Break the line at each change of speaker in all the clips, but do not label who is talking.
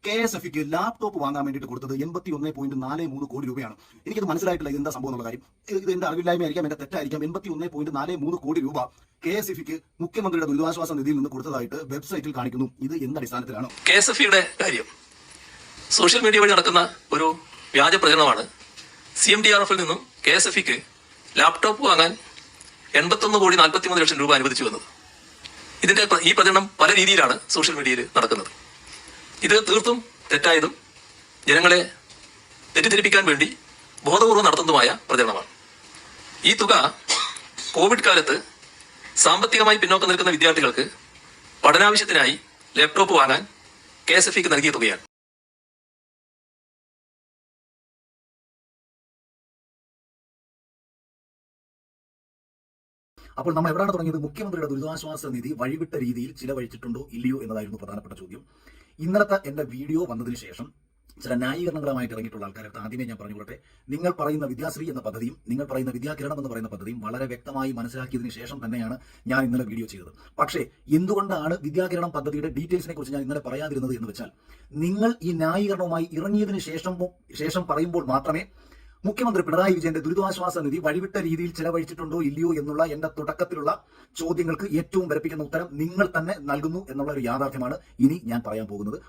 KSFക്ക് laptop വാങ്ങാൻ വേണ്ടിയിട്ട് കൊടുത്തത് 81.43 കോടി രൂപയാണ്. എനിക്കത് മനസ്സിലായിട്ടില്ല ഇതെന്താ സംഭവം എന്നുള്ള കാര്യം. ഇത് എന്റെ അറിവില്ലായ്മയായിരിക്കാം, എന്റെ തെറ്റായിരിക്കാം. 81.43 കോടി രൂപ KSFക്ക് മുഖ്യമന്ത്രിയുടെ ദുരിതാശ്വാസ നിധിയിൽ നിന്ന് കൊടുത്തതായിട്ട് വെബ്സൈറ്റിൽ കാണിക്കുന്നു. ഇത് എന്ത് അടിസ്ഥാനത്തിലാണ്?
KSFയുടെ കാര്യം സോഷ്യൽ മീഡിയ വഴി നടക്കുന്ന ഒരു വ്യാജ പ്രചരണമാണ്. CMDRFിൽ നിന്നും KSFക്ക് ലാപ്ടോപ്പ് വാങ്ങാൻ 81.43 ലക്ഷം രൂപ അനുവദിച്ചു വന്നത്. ഈ പ്രചരണം പല രീതിയിലാണ് സോഷ്യൽ മീഡിയയിൽ നടക്കുന്നത്. ഇത് തീർത്തും തെറ്റായതും ജനങ്ങളെ തെറ്റിദ്ധരിപ്പിക്കാൻ വേണ്ടി ബോധപൂർവം നടത്തുന്നതുമായ പ്രചരണമാണ്. ഈ തുക കോവിഡ് കാലത്ത് സാമ്പത്തികമായി പിന്നോക്കം നിൽക്കുന്ന വിദ്യാർത്ഥികൾക്ക് പഠനാവശ്യത്തിനായി ലാപ്ടോപ്പ് വാങ്ങാൻ KSFക്ക് നൽകിയ തുകയാണ്.
അപ്പോൾ നമ്മൾ എവിടെയാണ് തുടങ്ങിയത്? മുഖ്യമന്ത്രിയുടെ ദുരിതാശ്വാസ നിധി വഴിവിട്ട രീതിയിൽ ചിലവഴിച്ചിട്ടുണ്ടോ ഇല്ലയോ എന്നതായിരുന്നു പ്രധാനപ്പെട്ട ചോദ്യം. ഇന്നലത്തെ എന്റെ വീഡിയോ വന്നതിന് ശേഷം ചില ന്യായീകരണങ്ങളുമായിട്ട് ഇറങ്ങിയിട്ടുള്ള ആൾക്കാരുടെ ആദ്യമേ ഞാൻ പറഞ്ഞുകൊള്ളട്ടെ, നിങ്ങൾ പറയുന്ന വിദ്യാശ്രീ എന്ന പദ്ധതിയും നിങ്ങൾ പറയുന്ന വിദ്യാകിരണം എന്ന് പറയുന്ന പദ്ധതിയും വളരെ വ്യക്തമായി മനസ്സിലാക്കിയതിനു ശേഷം തന്നെയാണ് ഞാൻ ഇന്നലെ വീഡിയോ ചെയ്തത്. പക്ഷേ എന്തുകൊണ്ടാണ് വിദ്യാകിരണം പദ്ധതിയുടെ ഡീറ്റെയിൽസിനെ കുറിച്ച് ഞാൻ ഇന്നലെ പറയാതിരുന്നത് എന്ന് വെച്ചാൽ, നിങ്ങൾ ഈ ന്യായീകരണവുമായി ഇറങ്ങിയതിനു ശേഷം പറയുമ്പോൾ മാത്രമേ മുഖ്യമന്ത്രി പിണറായി വിജയന്റെ ദുരിതാശ്വാസ നിധി വഴിവിട്ട രീതിയിൽ ചെലവഴിച്ചിട്ടുണ്ടോ ഇല്ലയോ എന്നുള്ള എന്റെ തുടക്കത്തിലുള്ള ചോദ്യങ്ങൾക്ക് ഏറ്റവും വരപ്പിക്കുന്ന ഉത്തരം നിങ്ങൾ തന്നെ നൽകുന്നു എന്നുള്ള ഒരു യാഥാർത്ഥ്യമാണ് ഇനി ഞാൻ പറയാൻ പോകുന്നത്.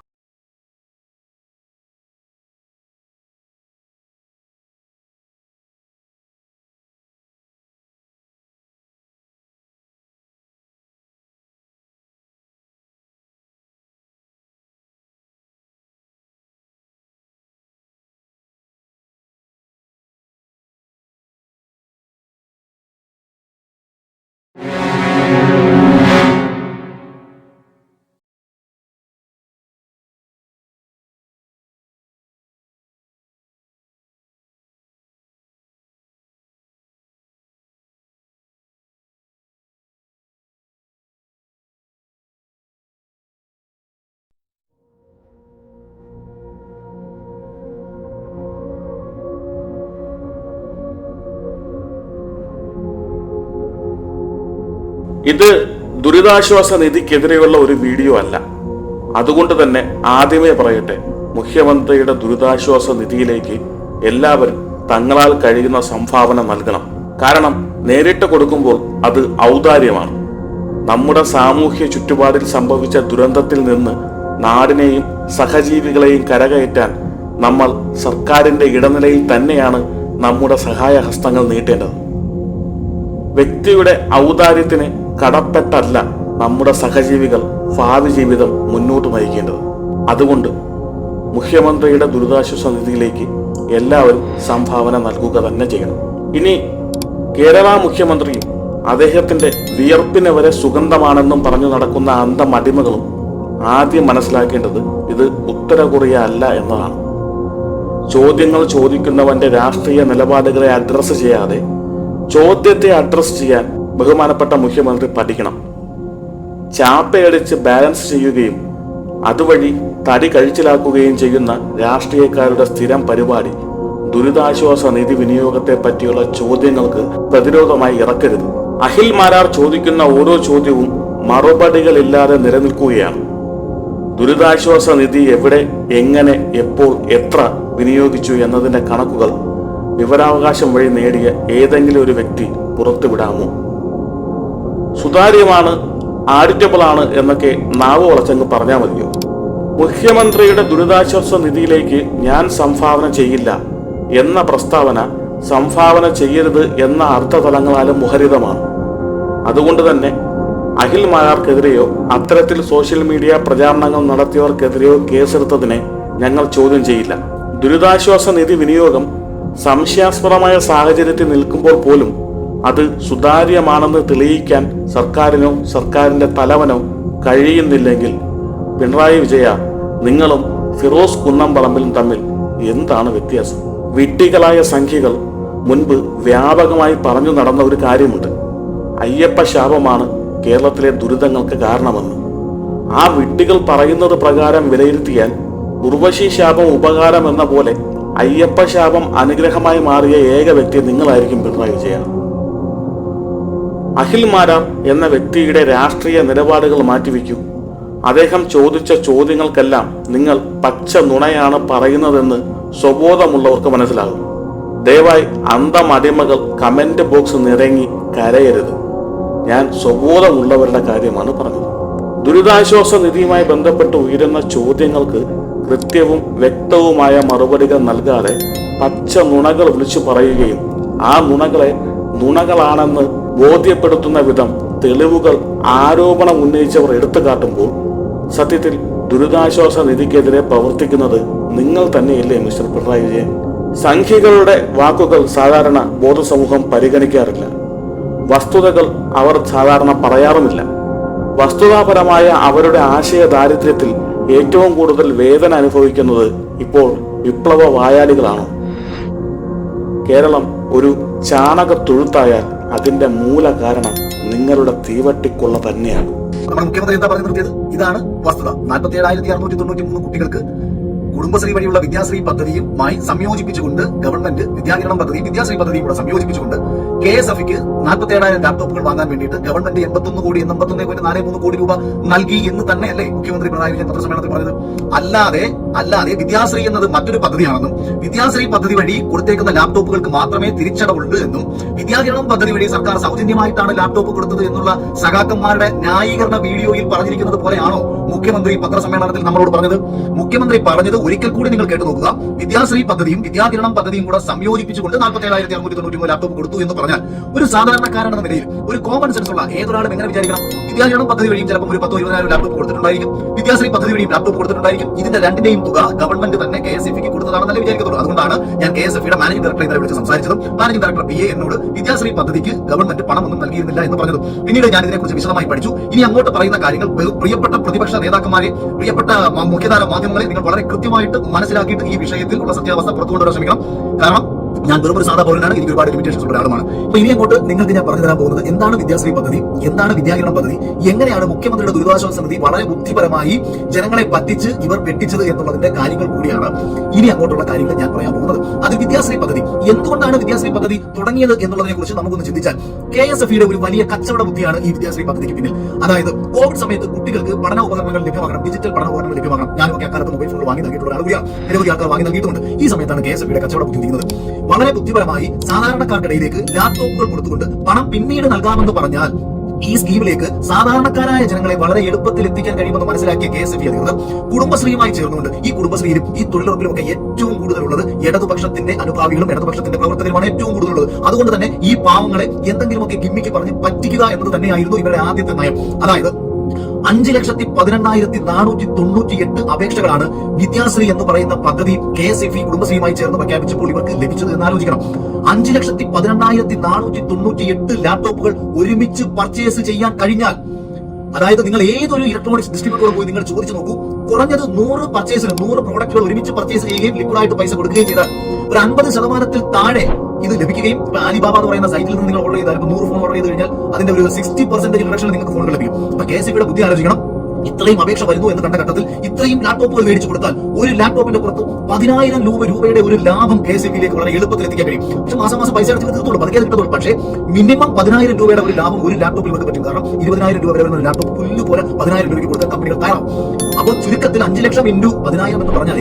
ഇത് ദുരിതാശ്വാസ നിധിക്കെതിരെയുള്ള ഒരു വീഡിയോ അല്ല. അതുകൊണ്ട് തന്നെ ആദ്യമേ പറയട്ടെ, മുഖ്യമന്ത്രിയുടെ ദുരിതാശ്വാസ നിധിയിലേക്ക് എല്ലാവരും തങ്ങളാൽ കഴിയുന്ന സംഭാവന നൽകണം. കാരണം നേരിട്ട് കൊടുക്കുമ്പോൾ അത് ഔദാര്യമാണ്. നമ്മുടെ സാമൂഹ്യ ചുറ്റുപാടിൽ സംഭവിച്ച ദുരന്തത്തിൽ നിന്ന് നാടിനെയും സഹജീവികളെയും കരകയറ്റാൻ നമ്മൾ സർക്കാരിന്റെ ഇടനിലയിൽ തന്നെയാണ് നമ്മുടെ സഹായഹസ്തങ്ങൾ നീട്ടേണ്ടത്. വ്യക്തിയുടെ ഔദാര്യത്തിന് കടപ്പെട്ടല്ല നമ്മുടെ സഹജീവികൾ ഭാവി ജീവിതം മുന്നോട്ട് നയിക്കേണ്ടത്. അതുകൊണ്ട് മുഖ്യമന്ത്രിയുടെ ദുരിതാശ്വാസ നിധിയിലേക്ക് എല്ലാവരും സംഭാവന നൽകുക തന്നെ ചെയ്യണം. ഇനി കേരള മുഖ്യമന്ത്രിയും അദ്ദേഹത്തിന്റെ വിയർപ്പിന് വരെ സുഗന്ധമാണെന്നും പറഞ്ഞു നടക്കുന്ന അന്തമടിമകളും ആദ്യം മനസ്സിലാക്കേണ്ടത് ഇത് ഉത്തര കൊറിയ അല്ല എന്നതാണ്. ചോദ്യങ്ങൾ ചോദിക്കുന്നവന്റെ രാഷ്ട്രീയ നിലപാടുകളെ അഡ്രസ് ചെയ്യാതെ ചോദ്യത്തെ അഡ്രസ് ചെയ്യാൻ ബഹുമാനപ്പെട്ട മുഖ്യമന്ത്രി പഠിക്കണം. ചാപ്പയടിച്ച് ബാലൻസ് ചെയ്യുകയും അതുവഴി തടി കഴിച്ചിലാക്കുകയും ചെയ്യുന്ന രാഷ്ട്രീയക്കാരുടെ സ്ഥിരം പരിപാടി ദുരിതാശ്വാസ നിധി വിനിയോഗത്തെ പറ്റിയുള്ള ചോദ്യങ്ങൾക്ക് പ്രതിരോധമായി ഇറക്കരുത്. അഖിൽ മാരാർ ചോദിക്കുന്ന ഓരോ ചോദ്യവും മറുപടികളില്ലാതെ നിലനിൽക്കുകയാണ്. ദുരിതാശ്വാസ നിധി എവിടെ, എങ്ങനെ, എപ്പോൾ, എത്ര വിനിയോഗിച്ചു എന്നതിന്റെ കണക്കുകൾ വിവരാവകാശം വഴി നേടിയ ഏതെങ്കിലും ഒരു വ്യക്തി പുറത്തുവിടാമോ? സുതാര്യമാണ്, ആഡിറ്റബിൾ ആണ് എന്നൊക്കെ നാവ് വളച്ചങ്ങ് പറഞ്ഞാൽ മതിയോ? മുഖ്യമന്ത്രിയുടെ ദുരിതാശ്വാസ നിധിയിലേക്ക് ഞാൻ സംഭാവന ചെയ്യില്ല എന്ന പ്രസ്താവന സംഭാവന ചെയ്യരുത് എന്ന അർത്ഥതലങ്ങളാലും മുഖരിതമാണ്. അതുകൊണ്ട് തന്നെ അഖിൽ മാരാർക്കെതിരെയോ അത്തരത്തിൽ സോഷ്യൽ മീഡിയ പ്രചാരണങ്ങൾ നടത്തിയവർക്കെതിരെയോ കേസെടുത്തതിനെ ഞങ്ങൾ ചോദ്യം ചെയ്യില്ല. ദുരിതാശ്വാസ നിധി വിനിയോഗം സംശയാസ്പദമായ സാഹചര്യത്തിൽ നിൽക്കുമ്പോൾ പോലും അത് സുതാര്യമാണെന്ന് തെളിയിക്കാൻ സർക്കാരിനോ സർക്കാരിന്റെ തലവനോ കഴിയുന്നില്ലെങ്കിൽ പിണറായി വിജയ, നിങ്ങളും ഫിറോസ് കുന്നംപറമ്പിലും തമ്മിൽ എന്താണ് വ്യത്യാസം? വിഡ്ഢികളായ സംഖ്യകൾ മുൻപ് വ്യാപകമായി പറഞ്ഞു നടന്ന ഒരു കാര്യമുണ്ട്. അയ്യപ്പ ശാപമാണ് കേരളത്തിലെ ദുരിതങ്ങൾക്ക് കാരണമെന്ന്. ആ വിഡ്ഢികൾ പറയുന്നത് പ്രകാരം വിലയിരുത്തിയാൽ ഉർവശി ശാപം ഉപകാരം എന്ന പോലെ അയ്യപ്പ ശാപം അനുഗ്രഹമായി മാറിയ ഏക വ്യക്തി നിങ്ങളായിരിക്കും പിണറായി വിജയ. അഖിൽ മാരാർ എന്ന വ്യക്തിയുടെ രാഷ്ട്രീയ നിലപാടുകൾ മാറ്റിവെക്കൂ. അദ്ദേഹം ചോദിച്ച ചോദ്യങ്ങൾക്കെല്ലാം നിങ്ങൾ പച്ച നുണയാണ് പറയുന്നതെന്ന് സ്വബോധമുള്ളവർക്ക് മനസ്സിലാകും. ദയവായി അന്തമടിമകൾ കമന്റ് ബോക്സ് നിറങ്ങി കരയരുത്. ഞാൻ സ്വബോധമുള്ളവരുടെ കാര്യമാണ് പറഞ്ഞത്. ദുരിതാശ്വാസ നിധിയുമായി ബന്ധപ്പെട്ട് ഉയരുന്ന ചോദ്യങ്ങൾക്ക് കൃത്യവും വ്യക്തവുമായ മറുപടികൾ നൽകാതെ പച്ച നുണകൾ വിളിച്ചു പറയുകയും ആ നുണകളെ നുണകളാണെന്ന് ബോധ്യപ്പെടുത്തുന്ന വിധം തെളിവുകൾ ആരോപണം ഉന്നയിച്ചവർ എടുത്തു കാട്ടുമ്പോൾ സത്യത്തിൽ ദുരിതാശ്വാസ നിധിക്കെതിരെ പ്രവർത്തിക്കുന്നത് നിങ്ങൾ തന്നെയല്ലേ മിസ്റ്റർ പിണറായി വിജയൻ? സംഖ്യകളുടെ വാക്കുകൾ സാധാരണ പൊതുസമൂഹം പരിഗണിക്കാറില്ല. വസ്തുതകൾ അവർ സാധാരണ പറയാറുമില്ല. വസ്തുതാപരമായ അവരുടെ ആശയ ദാരിദ്ര്യത്തിൽ ഏറ്റവും കൂടുതൽ വേദന അനുഭവിക്കുന്നത് ഇപ്പോൾ വിപ്ലവ വായാലികളാണ്. കേരളം ഒരു ചാണക തൊഴുത്തായാൽ അതിന്റെ മൂല കാരണം നിങ്ങളുടെ തീവട്ടിക്കൊള്ള തന്നെയാണ്.
നമ്മുടെ മുഖ്യമന്ത്രി എന്താ പറഞ്ഞു നിർത്തിയത്? ഇതാണ് വസ്തുത. 47,693 കുട്ടികൾക്ക് കുടുംബശ്രീ വഴിയുള്ള വിദ്യാശ്രീ പദ്ധതിയുമായി സംയോജിപ്പിച്ചുകൊണ്ട് ഗവൺമെന്റ് വിദ്യാകിരണം പദ്ധതിയും വിദ്യാശ്രീ പദ്ധതിയും കൂടെ സംയോജിപ്പിച്ചുകൊണ്ട് KSFക്ക് 47,000 ലാപ്ടോപ്പുകൾ വാങ്ങാൻ വേണ്ടിയിട്ട് ഗവൺമെന്റ് 81 കോടി രൂപ നൽകി എന്ന് തന്നെയല്ലേ മുഖ്യമന്ത്രി പിണറായി വിജയൻ പത്രസമ്മേളനത്തിൽ പറഞ്ഞത്? അല്ലാതെ വിദ്യാശ്രീ എന്നത് മറ്റൊരു പദ്ധതിയാണെന്നും വിദ്യാശ്രീ പദ്ധതി വഴി കൊടുത്തേക്കുന്ന ലാപ്ടോപ്പുകൾക്ക് മാത്രമേ തിരിച്ചടവുള്ളൂ എന്നും വിദ്യാകിരണം പദ്ധതി വഴി സർക്കാർ സൗജന്യമായിട്ടാണ് ലാപ്ടോപ്പ് കൊടുത്തത് എന്നുള്ള സഖാക്കന്മാരുടെ ന്യായീകരണ വീഡിയോയിൽ പറഞ്ഞിരിക്കുന്നത് പോലെയാണോ മുഖ്യമന്ത്രി പത്രസമ്മേളനത്തിൽ നമ്മളോട് പറഞ്ഞത്? മുഖ്യമന്ത്രി പറഞ്ഞത് ഒരിക്കൽ കൂടി നിങ്ങൾ കേട്ടു നോക്കുക. വിദ്യാശ്രീ പദ്ധതിയും വിദ്യാകിരണം പദ്ധതിയും കൂടെ സംയോജിപ്പിച്ചുകൊണ്ട് 47,693 ലാപ്ടോപ്പ് കൊടുത്തു എന്ന് പറഞ്ഞാൽ ഒരു സാധാരണക്കാരനെന്ന നിലയിൽ ഒരു കോമൺ സെൻസ് ഉള്ള ഏതൊരാളും എങ്ങനെ വിചാരിക്കണം? വിദ്യാകിരണം പദ്ധതി വഴിയും ചിലപ്പോൾ ഒരു 10,000-20,000 ലാപ്ടോപ്പ് കൊടുത്തിട്ടുണ്ടായിരിക്കും, വിദ്യാശ്രീ പദ്ധതി വഴിയും ലാപ്ടോപ്പ് കൊടുത്തിട്ടുണ്ടായിരിക്കും. ഇതിന്റെ രണ്ടിന്റെയും തുക ഗവൺമെന്റ് തന്നെ KSFക്ക് കൊടുത്തതാണെന്നല്ലേ വിചാരിക്കത്തുള്ളൂ. അതുകൊണ്ടാണ് ഞാൻ KSFയുടെ മാനേജിംഗ് ഡയറക്ടറെ ഇന്നലെ വിളിച്ച് സംസാരിച്ചതും മാനേജിംഗ് ഡയറക്ടർ PA എന്നോട് വിദ്യാശ്രീ പദ്ധതിക്ക് ഗവൺമെന്റ് പണമൊന്നും നൽകിയിരുന്നില്ല എന്ന് പറഞ്ഞതും. പിന്നീട് ഞാൻ ഇതിനെക്കുറിച്ച് വിശദമായി പഠിച്ചു. ഇനി അങ്ങോട്ട് പറയുന്ന കാര്യങ്ങൾ പ്രിയപ്പെട്ട പ്രതിപക്ഷ നേതാക്കന്മാരെ, പ്രിയപ്പെട്ട മുഖ്യധാര മാധ്യമങ്ങളെ, നിങ്ങൾ വളരെ കൃത്യമായിട്ട് മനസ്സിലാക്കിയിട്ട് ഈ വിഷയത്തിൽ ഉള്ള സത്യാവസ്ഥ പുറത്തുകൊണ്ടുവരാൻ ശ്രമിക്കണം. കാരണം ഞാൻ വെറും ഒരു സാധാ പൗരനാണ്, എനിക്ക് ഒരുപാട് ലിമിറ്റേഷൻസ് ഉള്ള ഒരാളുമാണ്. അപ്പൊ ഇനി അങ്ങോട്ട് നിങ്ങൾക്ക് ഞാൻ പറഞ്ഞു തരാൻ പോകുന്നത് എന്താണ് വിദ്യാശ്രീ പദ്ധതി, എന്താണ് വിദ്യാകിരണം പദ്ധതി, എങ്ങനെയാണ് മുഖ്യമന്ത്രിയുടെ ദുരിതാശ്വാസ നിധി വളരെ ബുദ്ധിപരമായി ജനങ്ങളെ പറ്റിച്ച് ഇവർ വെട്ടിച്ചത് എന്നുള്ളതിന്റെ കാര്യങ്ങൾ കൂടിയാണ് ഇനി അങ്ങോട്ടുള്ള കാര്യങ്ങൾ ഞാൻ പറയാൻ പോകുന്നത്. അത് വിദ്യാശ്രീ പദ്ധതി എന്തുകൊണ്ടാണ് വിദ്യാശ്രീ പദ്ധതി തുടങ്ങിയത് എന്നുള്ളതിനെ കുറിച്ച് നമുക്കൊന്ന് ചിന്തിച്ചാൽ KSFയുടെ ഒരു വലിയ കച്ചവട ബുദ്ധിയാണ് ഈ വിദ്യാശ്രീ പദ്ധതിക്ക് പിന്നിൽ. അതായത് കോവിഡ് സമയത്ത് കുട്ടികൾക്ക് പഠന ഉപകരണങ്ങൾ ലഭ്യമാകണം, ഡിജിറ്റൽ പഠന ഉപകരണങ്ങൾ ലഭ്യമാകണം. ഞാനൊക്കെ അക്കാലത്ത് മൊബൈൽ ഫോൺ വാങ്ങി നൽകിയിട്ടുള്ള ആളുകൂടിയാണ്, നിരവധി ആൾക്കാർ വാങ്ങി നൽകിയിട്ടുണ്ട്. ഈ സമയത്താണ് KSFയുടെ കച്ചവട ബുദ്ധി ചെയ്യുന്നത്. വളരെ ബുദ്ധിപരമായി സാധാരണക്കാർക്കിടയിലേക്ക് ലാപ്ടോപ്പുകൾ കൊടുത്തുകൊണ്ട് പണം പിന്നീട് നൽകാമെന്ന് പറഞ്ഞാൽ ഈ സ്കീമിലേക്ക് സാധാരണക്കാരായ ജനങ്ങളെ വളരെ എളുപ്പത്തിൽ എത്തിക്കാൻ കഴിയുമെന്ന് മനസ്സിലാക്കിയ KSF അധികൃതർ കുടുംബശ്രീയുമായി ചേർന്നുകൊണ്ട് ഈ കുടുംബശ്രീയിലും ഈ തൊഴിലുറപ്പിലും ഒക്കെ ഏറ്റവും കൂടുതലുള്ളത് ഇടതുപക്ഷത്തിന്റെ അനുഭാവികളും ഇടതുപക്ഷത്തിന്റെ പ്രവർത്തകരുമാണ് ഏറ്റവും കൂടുതലുള്ളത്. അതുകൊണ്ട് തന്നെ ഈ പാവങ്ങളെ എന്തെങ്കിലുമൊക്കെ ഗിമ്മിക്ക് പറഞ്ഞ് പറ്റിക്കുക എന്നത് തന്നെയായിരുന്നു ഇവരുടെ ആദ്യത്തെ നയം. അതായത് 5,14,498 അപേക്ഷകളാണ് വിദ്യാശ്രീ എന്ന് പറയുന്ന പദ്ധതി KSF കുടുംബശ്രീയുമായി ചേർന്ന് പ്രഖ്യാപിച്ചപ്പോൾ ഇവർക്ക് ലഭിച്ചത് എന്ന് ആലോചിക്കണം. 5,14,498 ലാപ്ടോപ്പുകൾ ഒരുമിച്ച് പർച്ചേസ് ചെയ്യാൻ കഴിഞ്ഞാൽ, അതായത് നിങ്ങൾ ഏതൊരു ഇലക്ട്രോണിക്സ് ഡിസ്ട്രിബ്യൂട്ടറോട് പോയി നിങ്ങൾ ചോദിച്ചു നോക്കൂ, കുറഞ്ഞത് 100 പർച്ചേസിന് 100 പ്രോഡക്റ്റുകൾ ഒരുമിച്ച് പർച്ചേസ് ചെയ്യുകയും ലിക്വിഡായിട്ട് പൈസ കൊടുക്കുകയും ചെയ്താൽ ഒരു 50% താഴെ ഇത് ലഭിക്കുകയും. ഇപ്പൊ ആലിബാബ എന്ന് പറയുന്ന സൈറ്റിൽ നിന്ന് നിങ്ങൾ ഓർഡർ ചെയ്താൽ 100 ഫോൺ ഓർഡർ ചെയ്ത് കഴിഞ്ഞാൽ അതിന്റെ ഒരു 60% റിഡക്ഷൻ നിങ്ങൾക്ക് ഫോണുകൾ ലഭിക്കും. അപ്പൊ KSFയുടെ ബുദ്ധി ആലോചിക്കണം. ഇത്രയും അപേക്ഷ വരുന്നു എന്ന് കണ്ട ഘട്ടത്തിൽ ഇത്രയും ലാപ്ടോപ്പുകൾ മേടിച്ചു കൊടുത്താൽ ഒരു ലാപ്ടോപ്പിന്റെ പുറത്ത് 10,000 രൂപയുടെ ഒരു ലാഭം KSFയിലേക്ക് വളരെ എളുപ്പത്തിൽ എത്തിക്കാൻ കഴിയും. പക്ഷെ മാസം പൈസ അടച്ച് തീർത്തുള്ളൂ, പതുക്കെ കിട്ടത്തുള്ളൂ. പക്ഷേ മിനിമം 10,000 രൂപയുടെ ഒരു ലാഭം ഒരു ലാപ്ടോപ്പിൽ ഇവർക്ക് പറ്റും. കാരണം 20,000 രൂപ വരുന്ന ലാപ്ടോപ്പ് പുല്ലുപോലെ 10,000 രൂപയ്ക്ക് കൊടുക്കാൻ കമ്പനികൾ തയ്യാറാവും. അപ്പോൾ ചുരുക്കത്തിൽ 5 ലക്ഷം × 10,000 എന്ന് പറഞ്ഞാൽ